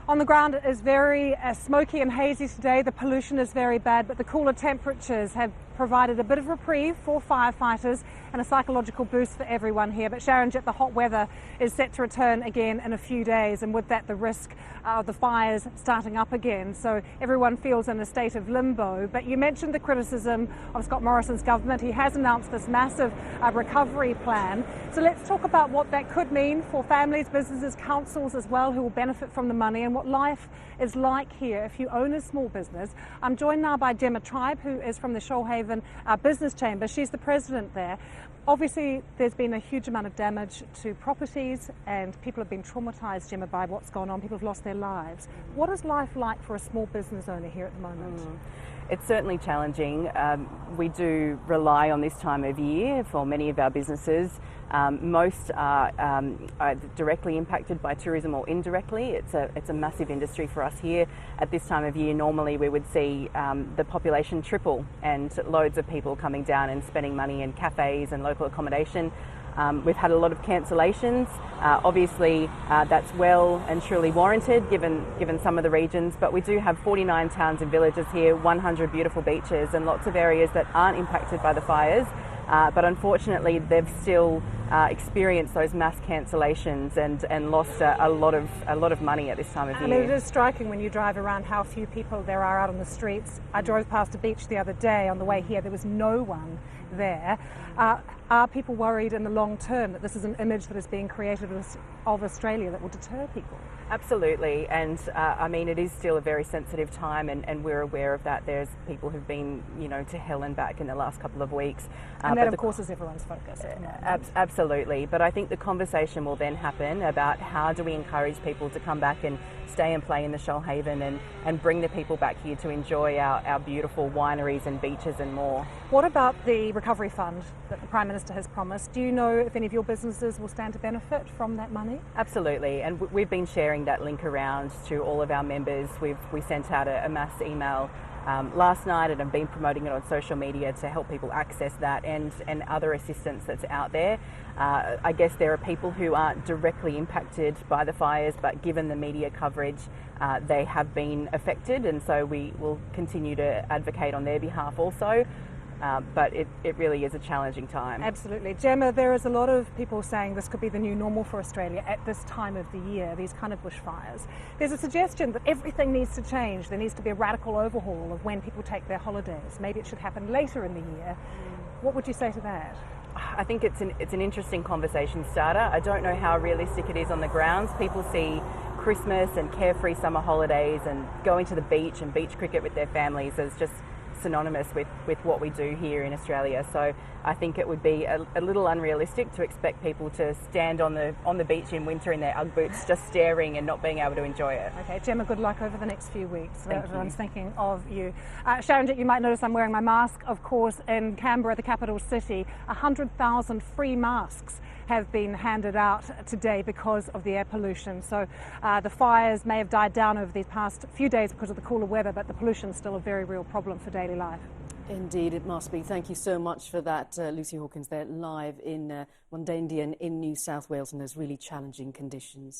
On the ground it is very smoky and hazy today. The pollution is very bad, but the cooler temperatures have provided a bit of reprieve for firefighters and a psychological boost for everyone here. But Sharon, the hot weather is set to return again in a few days, and with that the risk of the fires starting up again. So everyone feels in a state of limbo. But you mentioned the criticism of Scott Morrison's government. He has announced this massive recovery plan. So let's talk about what that could mean for families, businesses, councils as well, who will benefit from the money, and what life is like here if you own a small business. I'm joined now by Gemma Tribe, who is from the Shoalhaven Business Chamber. She's the president there. Obviously, there's been a huge amount of damage to properties and people have been traumatised, Gemma, by what's gone on. People have lost their lives. What is life like for a small business owner here at the moment? It's certainly challenging. We do rely on this time of year for many of our businesses. Most are either directly impacted by tourism or indirectly. It's a massive industry for us here. At this time of year, normally we would see the population triple and loads of people coming down and spending money in cafes and local accommodation. We've had a lot of cancellations. Obviously, that's well and truly warranted given some of the regions, but we do have 49 towns and villages here, 100 beautiful beaches and lots of areas that aren't impacted by the fires. But unfortunately, they've still experienced those mass cancellations and lost a lot of money at this time of year. I mean, it is striking when you drive around how few people there are out on the streets. I drove past a beach the other day on the way here. There was no one there. Are people worried in the long term that this is an image that is being created of Australia that will deter people? Absolutely, and I mean, it is still a very sensitive time, and we're aware of that. There's people who've been, to hell and back in the last couple of weeks. And that, of course, is everyone's focus. Absolutely, but I think the conversation will then happen about how do we encourage people to come back and stay and play in the Shoalhaven and bring the people back here to enjoy our beautiful wineries and beaches and more. What about the recovery fund that the Prime Minister has promised? Do you know if any of your businesses will stand to benefit from that money? Absolutely, and we've been sharing that link around to all of our members. We sent out a mass email last night and have been promoting it on social media to help people access that and other assistance that's out there. I guess there are people who aren't directly impacted by the fires, but given the media coverage, they have been affected, and so we will continue to advocate on their behalf also. But it really is a challenging time. Absolutely. Gemma, there is a lot of people saying this could be the new normal for Australia at this time of the year, these kind of bushfires. There's a suggestion that everything needs to change. There needs to be a radical overhaul of when people take their holidays. Maybe it should happen later in the year. What would you say to that? I think it's an interesting conversation starter. I don't know how realistic it is on the grounds. People see Christmas and carefree summer holidays and going to the beach and beach cricket with their families as just synonymous with what we do here in Australia. So I think it would be a little unrealistic to expect people to stand on the beach in winter in their Ugg boots just staring and not being able to enjoy it. Okay, Gemma, good luck over the next few weeks. Everyone's you. Thinking of you. Sharon, you might notice I'm wearing my mask, of course. In Canberra, the capital city, 100,000 free masks have been handed out today because of the air pollution. So the fires may have died down over these past few days because of the cooler weather, but the pollution is still a very real problem for daily life. Indeed, it must be. Thank you so much for that, Lucy Hawkins, there live in Mundandian in New South Wales in those really challenging conditions.